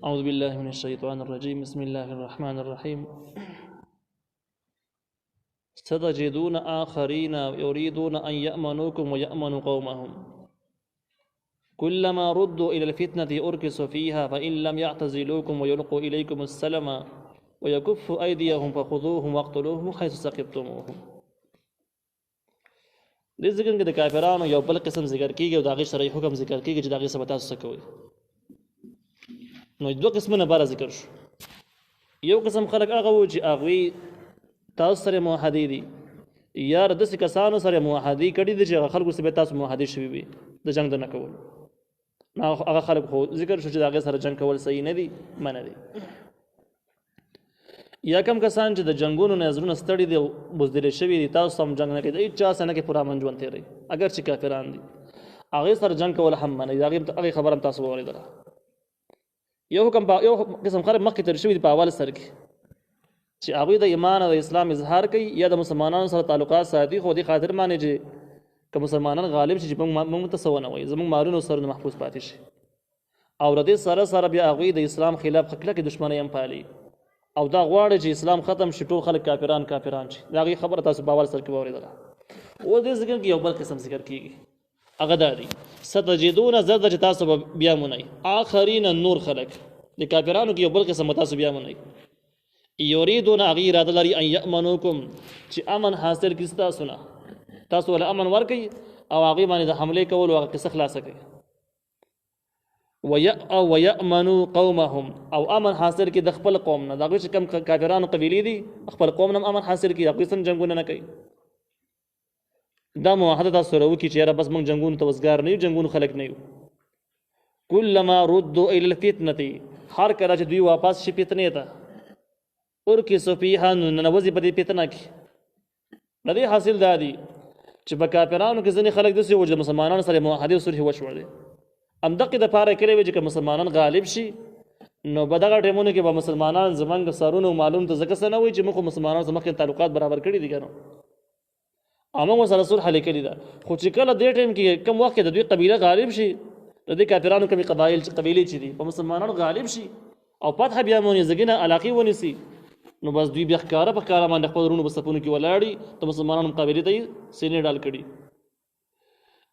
أعوذ بالله من الشيطان الرجيم بسم الله الرحمن الرحيم ستجدون آخرين يريدون أن يأمنوكم ويأمنوا قومهم كلما ردوا إلى الفتنة أركسوا فيها فإن لم يعتزلوكم ويلقوا إليكم السلم ويكفوا أيديهم فخذوهم واقتلوهم حيث ثقفتموهم. دې ذکر کې د کافرانو یو بل قسم ذکر کیږي او د هغې شرعي حکم ذکر کیږي چې د هغې څه به تاسو څه کوئ. نو دوه قسمونه باره ذکر شو. یو قسم خلک هغه وو چې هغوی تاسو سره معاهدې دي یا د داسې کسانو سره معاهدې کړي دي چې هغه خلکو سره به تاسو معاهدې شوي وي د جنګ د نه کولو. نو هغه خلک خو ذکر شو چې د هغې سره جنګ کول صحیح نه دي، منع دي. یا کم کسان چې د جنګونو نه زړونه ستړي دي او بزدلې شوي دي، تاسو هم جنګ نه کوي، د هېچا سره نه کوي، پوره امن ژوند تېروي اگر چې کافران دي، هغې سره جنګ کول هم منع دي. هغې خبره هم تاسو واورېدله. یو قسم خلک مخکې تېر شوي دي په اول سر کې چې هغوی د ایمان او د اسلام اظهار کوي یا د مسلمانانو سره تعلقات ساتي، خو دې خاطر باندې چې که مسلمانان غالب شي چې موږ ته څه ونه وایي، زموږ مالونه او سرونه محفوظ پاتې شي. او د دې سره سره بیا هغوی د اسلام خلاف کلکې دښمنۍ هم پالي او دا غواړي چې اسلام ختم شي، ټول خلک کافران شي. د هغې خبره تاسو په اول سر کې واورېدله. اوس دې ذکر کې یو بل قسم ذکر کېږي، هغه دا دی ستجدون زرد چې تاسو به بیا مونئ آخرین نور خلک د کافرانو کې یو بل قسم تاسو بیا مونئ یریدون هغې اراده لري ان یأمنوکم چې امن حاصل کړي ستاسو نه، تاسو له امن ورکوي او هغې باندې د حملې کولو هغه قصه خلاصه کوي. ویأمنوا قومهم او امن حاصل کړي د خپل قوم نه، د هغوی چې کوم کافرانو قبیلې دي خپل قوم نه امن حاصل کړي، هغوی سره جنګونه نه کوي. دا معاهده تاسو سره وکړي چې یاره بس موږ جنګونو ته وزګار نه یو، جنګونو خلک نه یو. کلما ردوا الی الفتنة هر کله چې دوی واپس شي فتنې ته ارکسوا فیها نو ننوځي په دې فتنه کې. د دې حاصل دا دی چې په کافرانو کې ځینې خلک داسې وو چې د مسلمانانو سره معاهدې او صلح وشوړې، همدقې دپاره کړې وې چې که مسلمانان غالب شي نو په دغه ټایمونو کې به مسلمانان زموږ سرونه او مالونو ته ځکه څه نه وایي چې موږ خو مسلمانانو سره مخکې تعلقات برابر کړي دي که نو موږ ورسره صلح لیکلې ده. خو چې کله دې ټایم کې کم وخت کې د دوی قبیله غالب شي، د دې کافرانو کومې قبیلې چې دي په مسلمانانو غالب شي او فتح بیا مونیزګي نه علاقې ونیسي، نو بس دوی بیا ښکاره په ښکاره باندې خپل وروڼو په صفونو کې ولاړي د مسلمانانو مقابلې ته یې سینې ډال کړي.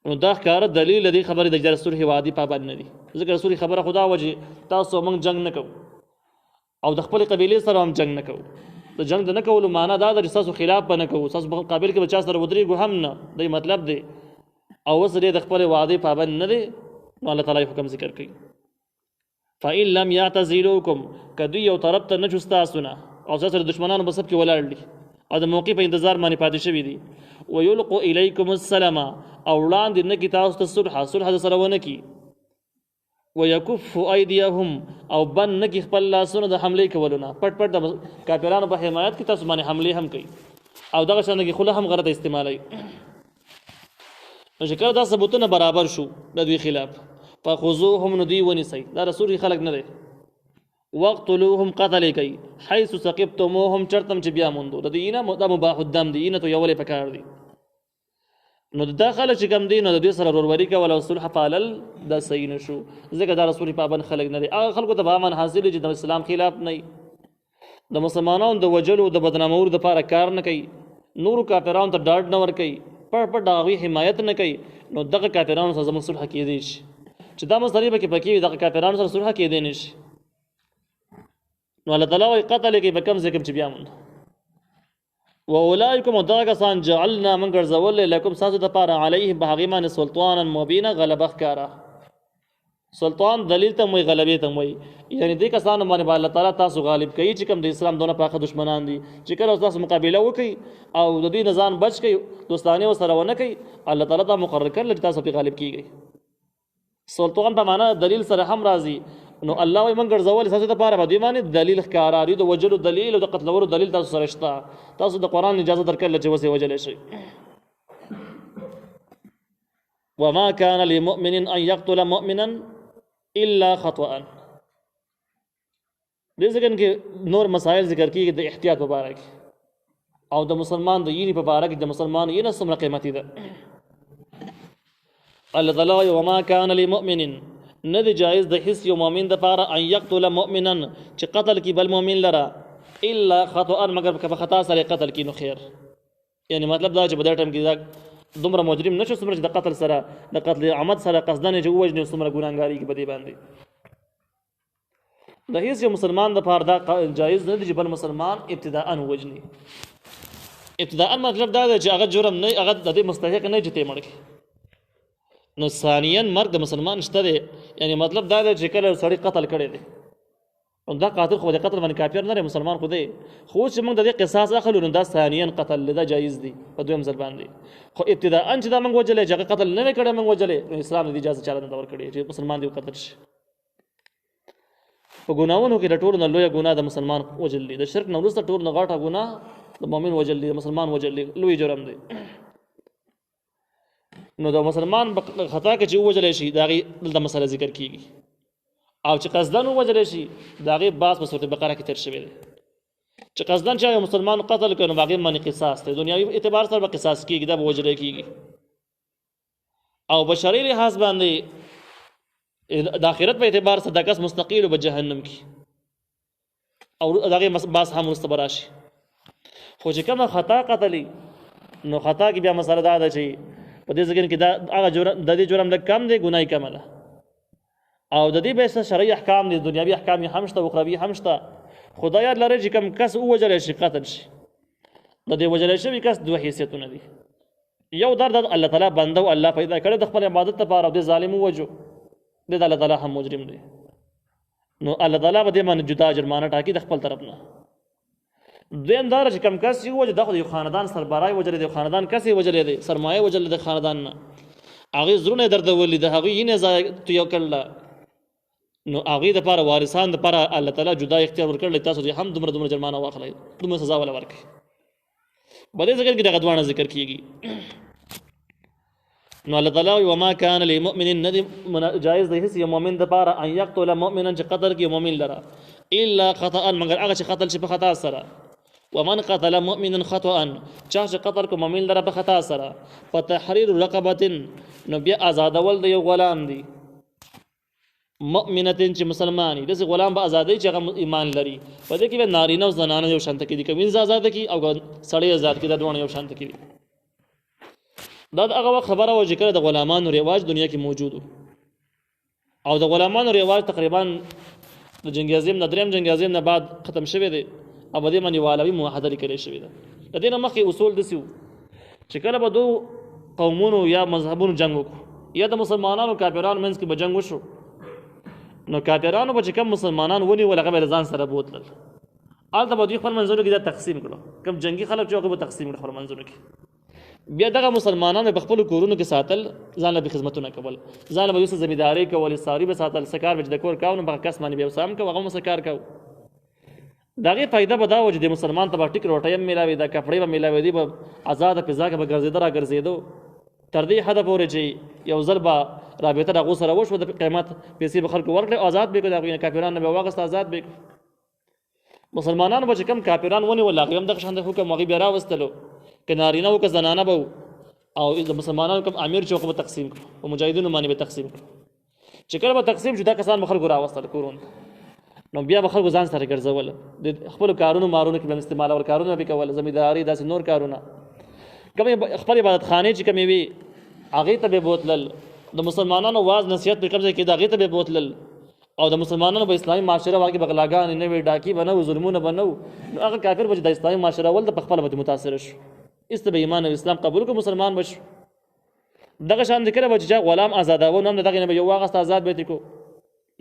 نو دا ښکاره دلیل د دې خبرې د صلح وعدې پابند نه دي، ځکه رسول خبره خدا وه چې تاسو موږ جنګ نه کوو او د خپلې قبیلې سره هم جنګ نه کوو. د جنګ د نه کولو معنا دا ده چې ستاسو خلاف به نه کوو، ستاسو مقابل کې به چا سره ودرېږو هم نه، دی مطلب دی. او اوس دې د خپلې وعدې پابند نه دی، نو الله تعالی حکم ذکر کوي فإن لم يعتزلوکم که دوی یو طرف ته نه شو ستاسو نه او ستاسو سره دښمنانو په صف کې ولاړ دي او د موقع په انتظار باندې پاتې شوي دي، ویلقوا الیکم السلم او وړاندې نه کړي تاسو ته صلح د سره ونه کړي، ویکفوا ایدیهم او بند نه کړي خپل لاسونه د حملې کولو نه، پټ د کافرانو په حمایت کې تاسو باندې حملې هم کوي او دغه شان کې خوله هم غلطه استعمالوي. نو چې کله دا ثبوتونه برابر شو د دوی خلاف فخذوهم نو دوی ونیسئ، دا رسول خلک نه دی، وقتلوهم قتل کوي حيث ثقفتموهم چرتم چې بیا موندو، د دوی نه دا مباح الدم دی، نه تو یولې پکار دی. نو دا خلک چې کوم دی نو د دوی سره وروري کول او صلح پالل دا صحیح نه شو، ځکه دا رسول پابند خلک نه دی. هغه خلکو ته به امن حاصل چې د اسلام خلاف نه وي، د مسلمانانو د وجلو د بدنامولو دپاره کار نه کوي، نورو کافرانو ته ډاډ نه ورکوي، پټ د هغوی حمایت نه کوي، نو دغه کافرانو سره زموږ صلح کېدی شي چې دا مسلې به کې پکې وي، دغه کافرانو سره صلح کېدی نه شي. نو الله تعالی وایي قتل یې کوي په کم ځای کې چې بیا موند. واولئکم او دغه کسان جعلنا من ګرځولې لکم ستاسو دپاره علیهم په هغې باندې سلطانا مبینه غلبه ښکاره. سلطان دلیل ته وایي، غلبې ته وایي، یعنې دې کسانو باندې به الله تعالی تاسو غالب کوي چې کوم د اسلام دونه پاخه دشمنان دي، چې کله تاسو مقابله وکړي او د دوی نه ځان بچ کوي، دوستانې ورسره ونه کوي، الله تعالی دا مقرر کړل چې تاسو پرې غالب کیږئ. سلطان په معنا دلیل سره هم راځي، نو الله وایي موږ ګرځولې ستاسو دپاره په دوی باندې دلیل ښکاره دي، د وجلو دلیل او د قتلولو دلیل تاسو سره شته، تاسو د قرآن اجازه درکړله چې وسې وجلی شئ. وما كان لمؤمن ان يقتل مؤمنا الا خطأ. دې ځکه کې نور مسائل ذکر کېږي د احتیاط په باره کې او د مسلمان د یینې په باره کې، د مسلمان یینه څومره قیمتي ده. الله تعالی وما كان لمؤمن نه دی جایز د هیڅ یو مؤمن دپاره ان یقتل مؤمنا چې قتل کی بل مؤمن لره الا خطأ مگر که په خطا سره قتل کی نو خیر. یعنی مطلب دا چې په دې ټیم کې دا دومره مجرم نشو څومره چې د قتل سره د قتل عمد سره قصدن چې ووجني څومره ګناهګاري کې بدی باندې. د هیڅ یو مسلمان دپاره دا جایز نه دی چې بل مسلمان ابتداء وجني. ابتداء مطلب دا دی چې هغه جرم نه هغه د دې مستحق نه چې ته مړ کړي. نو ثانیاً مرګ د مسلمان شته دی. یعنی مطلب دا دی چې کله سړی قتل کړی دی دا قاتل خو د قتل باندې کافر نه دی مسلمان خو دی خو چې موږ د دې قصاص اخلو نو دا ثانیاً قتل دا جایز دی په دویم ځل باندې. خو ابتداء چې دا موږ وجلې چې قتل نه کړی موږ وجلې نو اسلام د اجازه چاله نه ورکړي چې مسلمان دی قتل شي. په ګناهونو کې د ټولو نه لویه ګناه د مسلمان وجل دی. د شرک نه وروسته ټولو نه غټه ګناه د مؤمن وجل دی د مسلمان وجل دی لوی جرم دی. نو د مسلمان خطا کې چې وجلې شي دا غي د مسله ذکر کیږي او چې قصدن وجلې شي دا غي باس په سورۃ بقره کې تر شوی دی چې قصدن چې مسلمان قتل کړي نو باغی باندې قصاص دی. دنیوي اعتبار سره به قصاص کیږي دا وجلې کیږي او بشری لحاظ باندې د آخرت په اعتبار سره د کس مستقیل به جهنم کی او دغه باس هم مستبراشي. خو چې کومه خطا قتلی نو خطا کې بیا مسله دا ده چې په دې ځکه کې دا هغه جرم د دې جرم لږ کم دی ګناي کم ده او د دې به شرعي احکام دي دنیوي احکام هم شته او اخروی هم شته. خدای لري چې کوم کس وجل شي قتل شي د دې وجل شي کس دوه حیثیتونه دي. یو در الله تعالی بنده او الله پیدا کړی د خپل عبادت لپاره او د ظالم وجو د الله تعالی هم مجرم دی نو الله تعالی به دې باندې جدا جرمانه ټاکي د خپل طرف نه. دویم دار چې کم کس یو وجه د خاندان سربرای وجل دی خاندان کسي وجل دی سرمایه وجل دی خاندان نه هغه زرونه درد ولید هغه یې نه ځای تو یو کړل نو هغه د لپاره وارثان د لپاره الله تعالی جدا اختیار ورکړل تاسو هم دومره جرمانه واخلئ دومره سزا ولا ورکړي. بلې ځکه کې دغه دوانه ذکر کیږي نو الله تعالی وما كان للمؤمن ندي جائز دی هیڅ یو مؤمن د لپاره ان يقتل مؤمنا چې قتل کې مؤمن لره الا خطا مگر هغه چې قتل شي په خطا سره. ومن قتل مؤمنا خطا چا چې قتل کو مؤمن لره په خطا سره فتحرير رقبه نو بیا آزادول د یو غلام دی مؤمنه چې مسلمانی د غلام به آزادۍ چې هغه ایمان لري په دې کې به نارینه او زنانه یو شانت کې دي کوم آزاد کی او سړی آزاد کی د دوه یو شانت کې دي. دا هغه خبره و چې کله د غلامانو رواج دنیا کې موجود او د غلامانو رواج تقریبا د جنگ عظیم نه دریم جنگ عظیم نه بعد ختم شوی دی او باندې باندې والوی موحده لیکل شوی ده. د دې نه مخکې اصول دسیو چې کله به دوه قومونو یا مذهبونو جنگ وکړو یا د مسلمانانو کافرانو منځ کې به جنگ وشو نو کافرانو به چې کوم مسلمانان ونی ولغه به ځان سره بوتل البته به دوی خپل منځونو کې دا تقسیم کړو کوم جنگي خلک چې هغه به تقسیم کړو خپل منځونو کې بیا دغه مسلمانانو په خپل کورونو کې ساتل ځان له خدمتونه کول ځان به یوسه ځمیداری کول ساری به ساتل سکار به د کور کاونه به کس باندې به وسام کوي هغه مسکار کوي. دغه فائدہ به دا و چې د مسلمان ته ټیک روټي هم ملاوي د کپړې به ملاوي دی به آزاد فضا کې به ګرځیدل را ګرځیدو تر دې حد پورې چې یو ځل به رابطه د غوسره وشو د قیمت پیسې به خلکو ورکړي آزاد به کړي کافرانو به واغست آزاد به مسلمانانو به کم کافرانو ونی ولاغ هم د شان د حکم مغي بیا راوستلو کنارینه او که زنانه به او د مسلمانانو کوم امیر چوک به تقسیم کړو او مجاهدینو باندې به تقسیم کړو چې کله به تقسیم شو دا کسان مخالګو راوستل کورون نو بیا به خلکو ځان سره ګرځول د خپل کارونو مارونو کې استعمال او کارونه به کول زمینداری داسې نور کارونه کوم خپل عبادت خانه چې کومې وي هغه ته به بوتلل د مسلمانانو واز نصیحت په قبضه کې دا هغه ته به بوتلل او د مسلمانانو په اسلامي معاشره واقع بغلاګان نه وي ډاکی بنو ظلمونه بنو هغه کافر به د اسلامي معاشره ول د خپل به متاثر شو است به ایمان او اسلام قبول کو مسلمان بش دغه شان ذکر به چې غلام آزادو نو دغه نه یو واغست آزاد به کو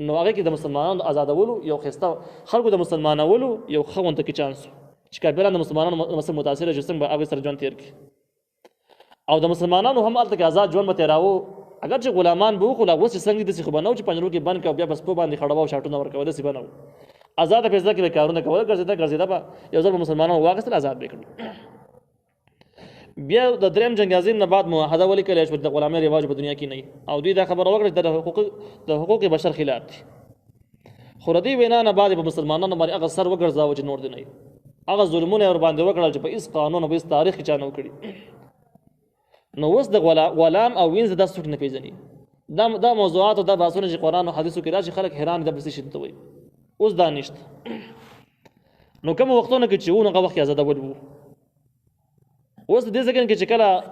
نو هغه کې د مسلمانانو آزادولو یو خسته خلکو د مسلمانانو یو خوند کې چانس چې کافرانو د مسلمانانو مسله متاثر جسم به هغه سره ژوند تیر کی او د مسلمانانو هم الته آزاد ژوند مته راو اگر چې غلامان به خو لا وس څنګه د څه خبرنو چې پنجرو کې بند کا بیا بس په باندې خړاو شاټونه ورکول دي بنو آزاد فیصله کې کارونه کول ګرځیدا به یو ځل مسلمانانو واغستل آزاد وکړي. بیا د دریم جنگ عظیم نه بعد معاهده ولیکل چې د غلامۍ رواج په دنیا کې نه او دوی دا خبره وکړه چې د حقوق بشر خلاف دي. خو ردی وینا نه بعد په مسلمانانو باندې هغه سر وګرځاو چې نور دی نه هغه ظلمونه ور باندې وکړل چې په هیڅ قانون او هیڅ تاریخ کې چا نه وکړي. نو اوس د غلام او وینځ د څوک نه پیژني دا موضوعات او دا بحثونه چې قرآن او حدیثو کې راشي خلک حیران دي بس شي ته وایي اوس دا نشته. نو کوم وختونه کې چې و نو هغه وخت آزاده ول وو. اوس دې ځکه چې کله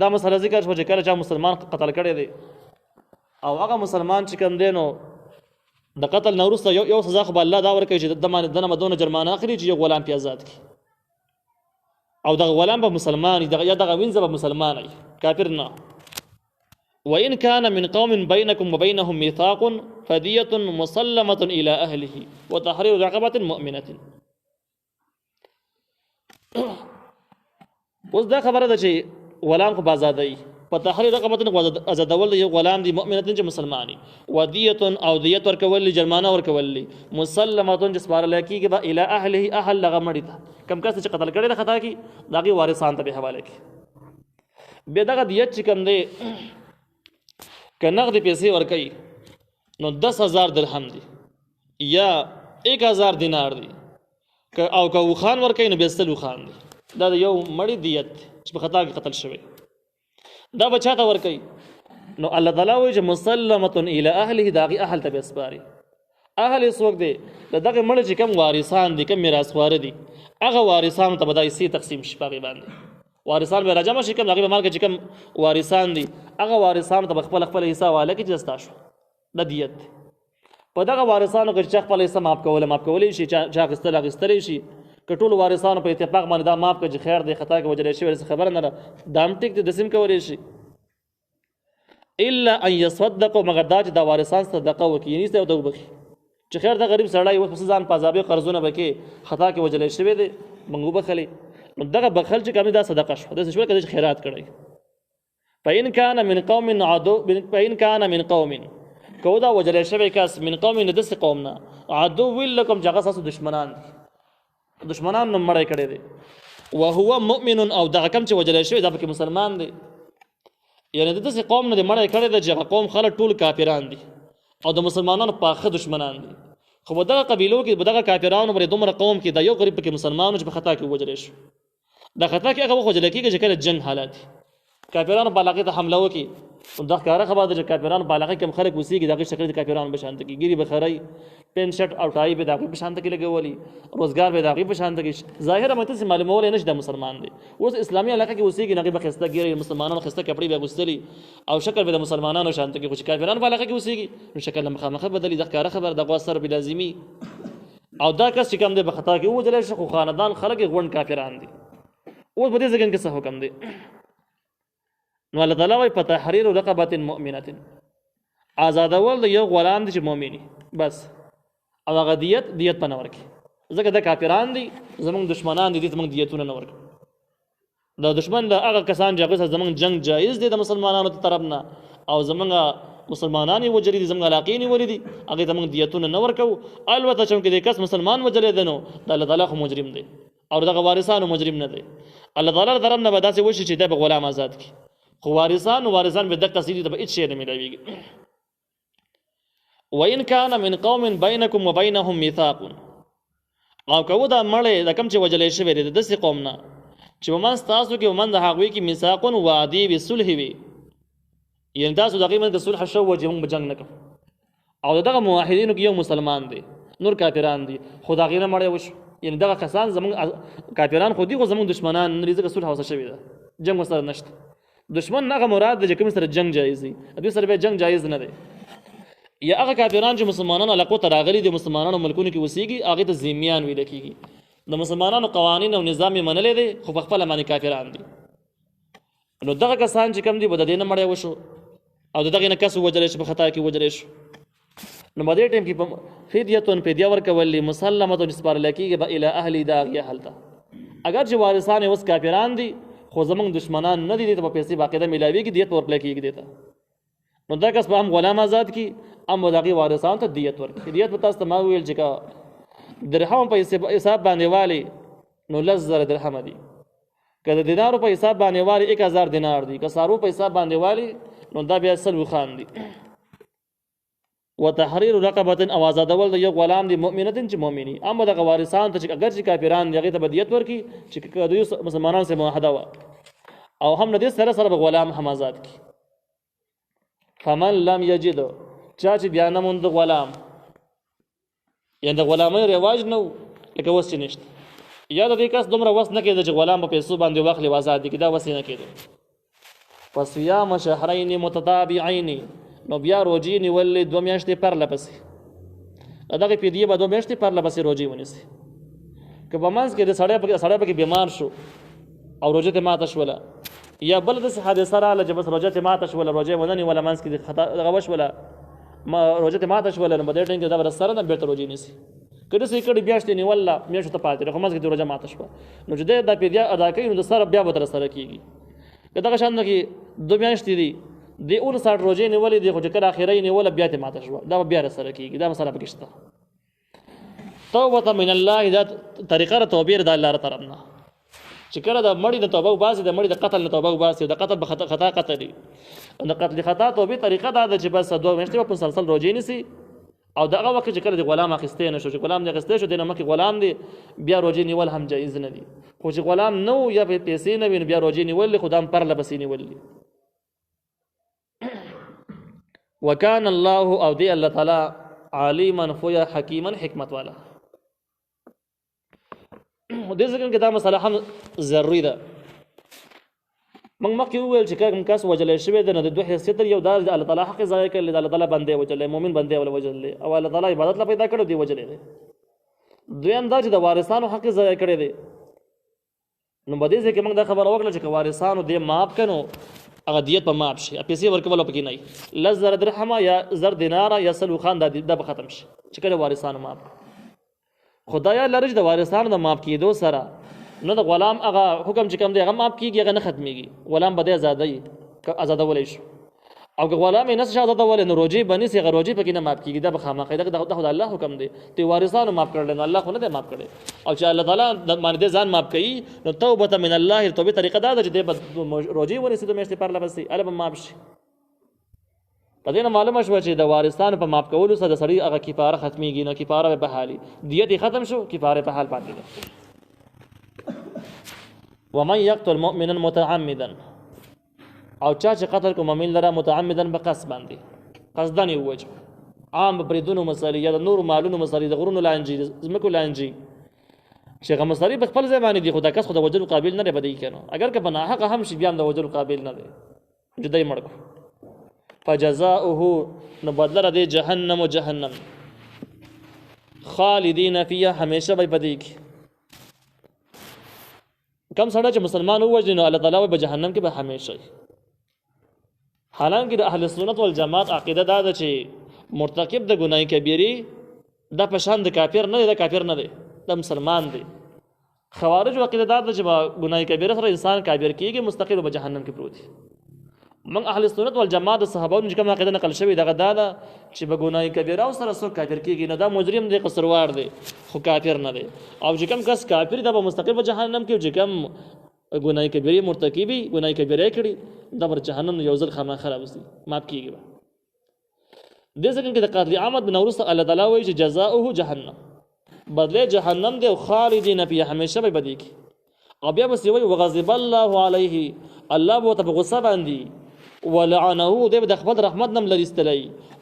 دا مسله ذکر شو چې کله چا مسلمان قتل کړی دی او هغه مسلمان چې کوم دی نو د قتل نه وروسته یو سزا خو به الله دا ورکوي چې دنه به دونه جرمانه اخلي چې یو غلام پې آزاد کړي او دغه غلام به مسلمان یا دغه وینځه به مسلمان وي کافر نه. وإن كان من قوم بينكم وبينهم ميثاق فدية مسلمة إلى أهله وتحرير رقبة مؤمنة. اوس دا خبره ده چې غلام خو به آزادوي په تحریر رقبة آزادول د یو غلام دی مؤمنة چې مسلماني ودیة او دیت ورکول جرمانه ورکول مسلمة چې سپارل کېږي به إلى أهله اهل لغه مړي ته کم کس چې قتل کړی د خطا کې د هغې وارثان ته به حواله کړي. بیا دغه دیت چې کوم دی که نقد پیسې ورکوي نو 10,000 درهم دی یا 1,000 دینار دی او که وخان ورکوي نو بیا 100 وخان دی. دا د یو مړي دیت چې په خطا کې قتل شوی دا به چاته ورکوي نو الله تعالی وایي چې مسلمة الی اهله د هغې اهل ته به سپاري. اهل څوک دی د دغه مړي چې کوم وارثان دي کوم میراثخواره دي هغه وارثانو ته به دا حصې تقسیم شي په هغې باندې وارثان به راجمع شي کوم د هغې په مال کې چې کوم وارثان دي هغه وارثانو ته به خپله حصه حواله کړي چې ستا شو د دیت دی. په دغه وارثانو کې چې چا خپله حصه معاف کولی شي چا اخیستل اخیستلی شي که ټولو وارثانو په اتفاق باندې دا معاف کړه چې خیر دی خطا کې وجلی شوی څه خبره نه ده دا هم ټیک دی داسې هم کولی شي الا ان یصدقوا مګر دا چې دا وارثان صدقه وکړي یعنې ستا ورته وبخي چې خیر دا غریب سړی اوس پسې ځان په عذابې قرضونه به کې خطا کې وجلی شوی دی موږ وبخلي نو دغه بخل چې کوم دا صدقه شو داسې شوی که چې خیرات کړی. فإن كان من قوم که دا وجلی شوی کس من قوم د داسې قوم نه عدو لکم چې هغه ستاسو دشمنان دي دشمنان نو مړی کړی دی وهو مؤمن او دغه کم چې وجلی شوی دا پکې مسلمان دی یعنې د داسې قوم نه دی مړی کړی دی چې هغه قوم خلک ټول کافران دي او د مسلمانانو پاخه دشمنان دي خو په دغه قبیلو کې په دغه کافرانو باندې دومره قوم کې دا یو غریب پکې مسلمانو چې په خطا کې وجلی شو دا خطا کې هغه وخت وجلی کېږي چې کله جنګ حالات کافرانو په علاقې ته حمله وکړي نو دا ښکاره خبره ده چې کافرانو په علاقې کې هم خلک اوسېږي د هغې شکل د کافرانو په شان ته کې ګیرې به خرئ پینټ شرټ او ټای به د هغې په شان ته کې لګولي روزګار به د هغې په شان ته کې ظاهره مته سې معلومولی نه شي دا مسلمان دی. اوس اسلامي علاقه کې اوسېږي نو هغې به ښایسته ګیرې مسلمانانو ښایسته کپړې به اغوستلي او شکل به د مسلمانانو شان ته کې خو چې کافرانو په علاقه کې اوسېږي نو شکل مخامخه بدلي دا ښکاره خبره د غوا سر به لازمي او دا کس چې کوم دی په خطا کې ووجلی شي خو خاندان خلک یې غونډ کافران دي. اوس په دې ځای کې څه حکم دی نو الله تعالی وایي په تحریر رقبة مؤمنة آزادول د یو غلام دی چې مؤمن بس او هغه دیت په نه ورکړي ځکه دا کافران دي زموږ دشمنان دي دې ته موږ دیتونه نه ورکړو د دشمن د هغه کسان چې هغوی سره زموږ جنګ جایز دی د مسلمانانو ته طرف نه او زموږ مسلمانان یې وجلي دي زموږ علاقې یې نیولي دي هغې ته موږ دیتونه نه ورکوو البته چونکې د کس مسلمان وجلی دی نو د الله تعالی خو مجرم دی او دغه وارثانو مجرم نه دی الله تعالی طرف نه به داسې وشي چې دی به غلام آزاد کړي خو وارثان به دقه سړي ته به هېڅ شی نه میلاویږي. وإن كان من قوم بينكم وبينهم ميثاق او که دا مړی د کوم چې وجلی شوی دی د داسې قوم نه چې په منځ تاسو کې په منځ د هغوی کې میثاق وعدې وي صلح وي یعنې تاسو د هغې منځ کې صلح شوی چې موږ به جنګ نه کوو او د دغه موحدینو کې یو مسلمان دی نور کافران دي خو د هغې نه مړی وشو یعنې دغه کسان زموږ کافران خو دي خو زموږ دشمنان نه دي ځکه صلح ورسره شوې ده جنګ ورسره نشته. دشمن هغه مراد دی چې کوم سره جنګ جایز دی دوی سره بیا جنګ جایز نه دی یا هغه کافران چې مسلمانانو علاقو ته راغلي دي مسلمانانو ملکونو کې اوسېږي هغې ته ذمیان ویله کېږي د مسلمانانو قوانین او نظام یې منلی دی خو په خپله باندې کافران دي نو دغه کسان چې کوم دي به د دې نه مړی وشو او د دغې نه کس ووجلی شو په خطا کې وجلی شو نو په دې ټایم کې فدیه ورکول مسلمة سپارلی کېږي به الی اهلي د هغې اهل ته اگر چې وارثان یې اوس کافران دي خو زموږ دشمنان نه دي دې ته به پیسې باقاعده میلاویږي دیت به ورکړی کېږي دې ته نو دا کس به هم غلام آزاد کړي هم به د هغې وارثانو ته دیت ورکړي. دیت به تاسو ته ما وویل چې که درهم په حساب باندې والي نو 10,000 درهمه دي که د دینارو په حساب باندې والي 1,000 دینار دي که سارو په حساب باندې والي نو دا بیا 100 خان دي. وتحریر رقبة او آزادول د یو غلام دی مؤمنه چې مؤمنی اما دغه وارثان ته چې اگر چې کافران دي هغې ته به دیت ورکړي چې دوی مسلمانانو سره معاهده وه او هم له دې سره به غلام هم آزاد کړي. فمن لم یجد چا چې بیا نه موند غلام یعنې د غلامۍ رواج نه و لکه اوس چې نشته یا د دې کس دومره وس نه کېده چې غلام په پیسو باندې واخلي او ازاد کړي دا وس یې نه کېده فصیام شهرین متتابعین نو بیا روجې نیولې 2 میاشتې پرله پسې دغه فدیه به 2 میاشتې پرله پسې روجې ونیسي که په منځ کې د سړی پکې بیمار شو او روجه ته ماته شوله یا بل داسې حادثه راغله چې بس روجه ته ماته شوله روجې ونه نیوله منځ کې دغه وشوله روجه ته ماته شوله نو په دې ټایم کې دغه سره نه بېرته روجې نیسي که داسې یې کړي میاشتې نیوله میاشتو ته پاتې خو منځ کې د روجه ماته شوه نو چې دی دا فدیه ادا کوي نو د سره بیا به تر سره کېږي که دغه شان ده کې 2 میاشتې دي د 59 روجې نیولې دي خو چې کله اخره یې نیوله بیا ته ماته شوه دا به بیا سره کېږي دا مسله پکې شته توبه من الله دا طریقه د توبې د الله طرف نه چې کله د مړي د توبه وباسي د مړي د قتل نه توبه وباسي د قتل به خطا قتل د قتل خطا توبې طریقه دا ده چې بس 2 میاشتې په مسلسل روجې نیسي او دغه وخت چې کله د غلام اخیستې نه شو چې غلام دې اخیستې شو د نه مکه غلام دی بیا روجې نیول هم جایز نه دي خو چې غلام نو یا پیسې نه وین بیا روجې نیول خدام پر لبسې نیول وکان الله او دی الله تعالی علیما فویا حکیما حکمت والا دې ځکه کې دا مسله هم ضروري ده موږ مخکې وویل چې کوم کس وجلی شوی دی نو د 2 حیثیت یو دا د الله تعالی حق ضایع کړل د الله تعالی بندې وجلی مؤمن بندې ول وجلی او الله تعالی عبادت لا پیدا کړو دی وجلی دی دویم دا چې د وارثانو حق ضایع کړی دی نو بده ځکه موږ دا خبره وکړه چې وارثانو دې معاف کړو هغه دیت په معاف شي پیسې ورکول پکې نه لزر درهم یا زر دینار یا سلو خان دا به ختم شي چې کله وارثانو معاف خدایا لرج د وارثانو د معاف کېدو سره نو د غلام هغه حکم چې کوم دی هغه معاف کیږي هغه نه ختميږي غلام بده آزادولې شو او که غلام یې نشه آزادولې نو روجي بني سي غروجي پکې نه معاف کیږي دا به خامخې د خدای الله حکم دی ته وارثانو معاف کړل نو الله خو نه دی معاف کړي او چې الله تعالی د باندې ځان معاف کوي نو توبه من الله توبه طریقه دا ده چې د روجي ونیسي د میاشتې پر لبسي الله به معاف شي په دې معلومه شو چې د وارثانو په معاف کولو سره د سړي هغه کفاره ختميږي نو کفاره به حالي دیت ختم شو کفاره په حال پاتې ده ومن يقتل مؤمنا متعمدا او چا چې قتل کو مؤمن لره متعمدا بقصد باندې قصدن یې وجه عام بریدونو مسالې یا د نور مالونو مسالې د غرونو لانجی زمکو لانجی شیخ مسالې په خپل ځای باندې دي خدای کس خدای وجل قابل نه بدی کنه اگر که بنا حق هم شي بیا د وجل قابل نه دی جدای مړ فجزاؤه نو بدل د جهنم و جهنم خالدین فیها همیشه به پدې کې کم سړی چې مسلمان ووجني نو الله تعالی به جهنم کې به همیشه حالانکه د اهل سنت والجماعت عقیده دا ده چې مرتکب د ګناه کبیره د پشان د کافر نه دی د کافر نه دی د مسلمان دی خوارج عقیده دا ده چې ګناه کبیره سره انسان کافر کیږي مستقل به جهنم کې پروت دی من اهل سنت والجماعت صحابانو چې کوم عقیده نقل شوی دغه دا ده چې به ګناه کبیره او سره سو کافر کیږي نه دا مجرم دی قصروار دی خو کافر نه دی او چې کوم کس کافر دی به مستقل به جهنم کې چې کوم ګناه کبیره مرتکبي ګناه کبیره کړي دا بر جهنم یو ځل خامہ خراب وسی ماف کیږي د ځکه کې د قاتل عامد بن اورس الله تعالی وایي چې جزاؤه جهنم بدله جهنم دی او خالدین فیها همیشه به بدی کی او بیا بس وایي وغضب الله علیه الله بو ته غصه باندې ولعنه دی د خپل رحمت نم لریستلی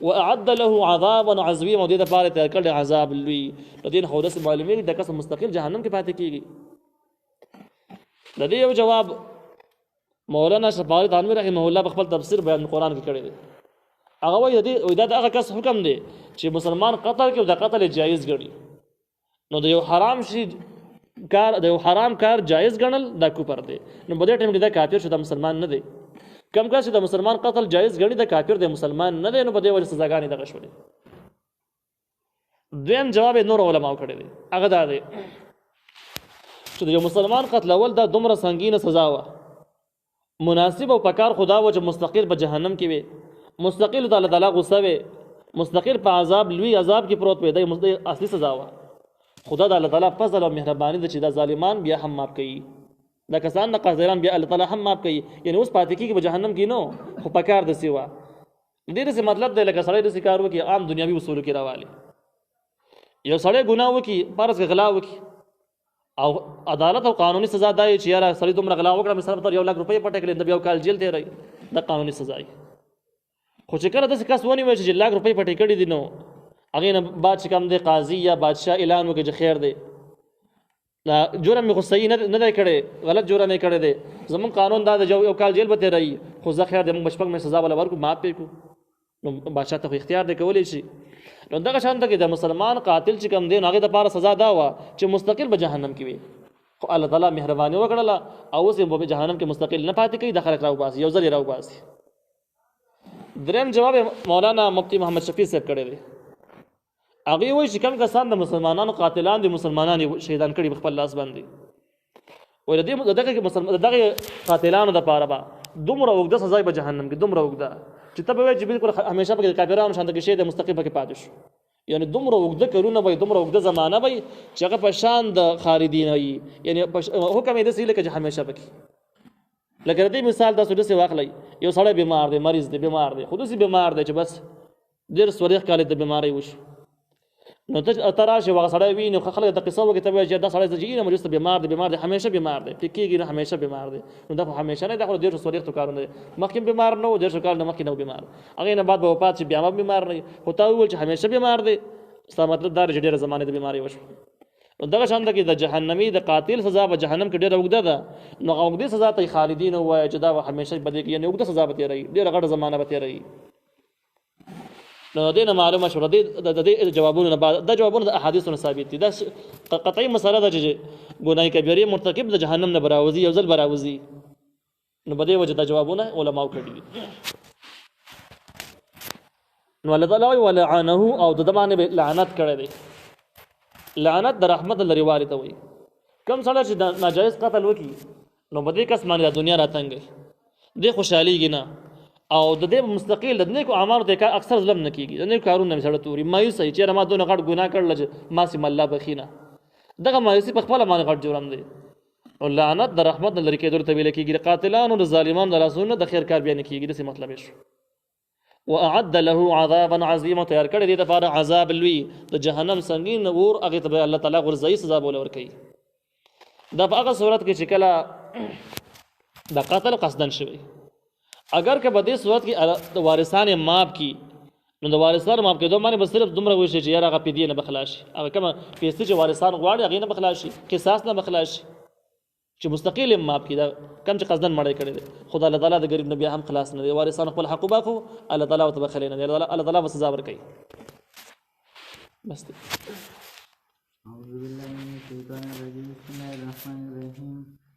واعد له عذابا عظیما دی د پاره تر کړه عذاب لوی د دین حودث معلومه د کس مستقل جهنم کې پاتې کیږي د دې یو جواب مولانا شفاعی تانوی رحمه الله په خپل تفسیر بیان قرآن کې کړی دی هغه وایي دا هغه کس حکم دی چې مسلمان قتل کې د قتل جایز ګڼي نو د یو حرام شي کار د یو حرام کار جایز ګڼل دا کوپر دی نو په دې ټیم کې دا کافر شو د مسلمان نه دی کم کس د مسلمان قتل جایز ګڼي د کافر د مسلمان نه دی نو په دې وجه سزاګانې دغه شولې دویم جواب نور علماء کړی دی هغه دا دی چې د یو مسلمان قتل اول دا دومره سنگینه سزا و مناسب او پکار خدا و چې مستقل په جهنم کې وي مستقل د الله تعالی غصه وي مستقل په عذاب لوی عذاب کې پروت وي د اصلي سزا و خدا د الله تعالی فضل او مهرباني د چې د ظالمان بیا هم معاف کوي دا کسان د قاضیان بیا الله تعالی هم معاف کوي یعنی اوس پاتې کېږي په جهنم کې نو خو پکار د سیوا دې څه مطلب دی لکه سړی د کار وکي عام دنیوي اصول کې راوالي یو سړی ګناه وکي فرض غلا وکي او عدالت او قانوني سزا دای چې یاره سړی دومره غلا وکړه مثلا پر 1 لک روپۍ پټه کړي د یو کال جیل دی رہی د قانوني سزا خو چې کله داسې کس ونیول چې لاک روپۍ پټې کړي دي نو هغې نه بعد چې کوم دی قاضي یا بادشاه اعلان وکړي چې خیر دی جرم مې خو صحیح نه دی کړی غلط جرم یې کړی دی زمونږ قانون دا د یو کال جیل به تېروي خو زه خیر دی موږ به شپږ میاشتې سزا وله ورکړو معاف پرې کړو نو بادشاه ته خو اختیار دی کولی شي نو دغه شان ته کې د مسلمان قاتل چې کوم دی نو هغې دپاره سزا دا وه چې مستقل به جهنم کې وي خو الله تعالی مهرباني وکړله او اوس یې به جهنم کې مستقل نه پاتې کوي د خلک راوباسي یو ځل یې راوباسي دریم جواب مولانا مفتی محمد شفیع صاحب کړی دی هغې وایي چې کوم کسان د مسلمانانو قاتلان دي مسلمانان یې شهیدان کړي په خپل لاس باندې وایي د دغه قاتلانو دپاره به دومره اوږده سزا به جهنم کې دومره اوږده چې ته به وایې چې بالکل همیشه پکې د کافرانو شان کې شی دی مستقل پکې پاتې شو یعنی دومره اوږده کلونه وي دومره اوږده زمانه وي چې هغه په شان د خالدین وي یعنی حکم یې داسې لکه چې همیشه پکې لکه د دې مثال تاسو داسې واخلئ یو سړی بیمار دی مریض دی بیمار دی خو داسې بیمار دی چې بس ډېر څلوېښت کاله د بیمارۍ وشو نو ته راشې هغه سړی وي نو خلک د قصه وکړي ته وایي چې دا سړی چې نه مریض ته بیمار دی همیشه بیمار دی پرې کېږي نه همیشه بیمار دی نو دا خو همیشه نه دا خو ډېر څلوېښتو کارونه دی مخکې بیمار نه و 150 کال نه مخکې نه و بیمار هغې نه بعد به وفات شي بیا هم بیمار نه خو تا وویل چې همیشه بیمار دی ستا مطلب دا دی چې ډېره زمانې د بیمارۍ وشوه نو دغه شان ده کې د جهنمي د قاتل سزا به جهنم کې ډېره اوږده ده نو هغه اوږدې سزا ته یې خالدین ووایه چې دا به همیشه به دې کې یعنې اوږده سزا به تېروي ډېره غټه زمانه به تېروي نو د دې نه معلومه شوه د دې جوابونو نه بعد دا جوابونه د احادیثو نه ثابت دي دا قطعي مسله ده چې ګناه کبیرې مرتکب د جهنم نه به راوځي یو ځل به راوځي نو په دې وجه دا جوابونه علماو کړي دي نو الله تعالی ولعنه او د ده باندې لعنت کړی دی لعنت د رحمت لرې والي ته وایي کوم سړی چې ناجایز قتل وکړي نو په دې کس باندې د دنیا راتنګي دې خوشحالېږي نه او د دې مستقل د نیکو اعمالو ته اکثر ظلم نه کیږي د نیکو کارونه مې سره توري مایوس ای چې ما دونه غټ ګناه کړل چې ما سي الله بخینه دغه مایوسی په خپل باندې غټ جرم دی او لعنت د رحمت لري کېدل ته ویل کېږي قاتلانو د ظالمانو د لاسونو د خیر کار بیا نه کېږي دغه مطلب شو واعد له عذابا عظیما تیار کړی دی لپاره عذاب لوی د جهنم سنگین اور هغه ته الله تعالی غرزي سزا بوله ور کوي دا په هغه صورت کې چې کله د قتل قصدن شوی اگر که په دې صورت کې د وارثان معاف کی نو د وارثان معاف کېدو باندې بس صرف دومره وشي چې یاره هغه فدیه نه بخلاص شي هغه کومه پیسې چې وارثان غواړي هغې نه بخلاص شي قصاص نه بخلاص شي چې مستقل یې معاف کړي دا کم چې قصدن مړی کړی دی خو د الله تعالی د غریب نه بیا هم خلاص نه دی وارثان خپل حق وباخو الله تعالی ورته بخښلی نه دی الله تعالی به سزا ورکوي بس دی أعوذ بالله من الشيطان الرجيم بسم الله الرحمن الرحيم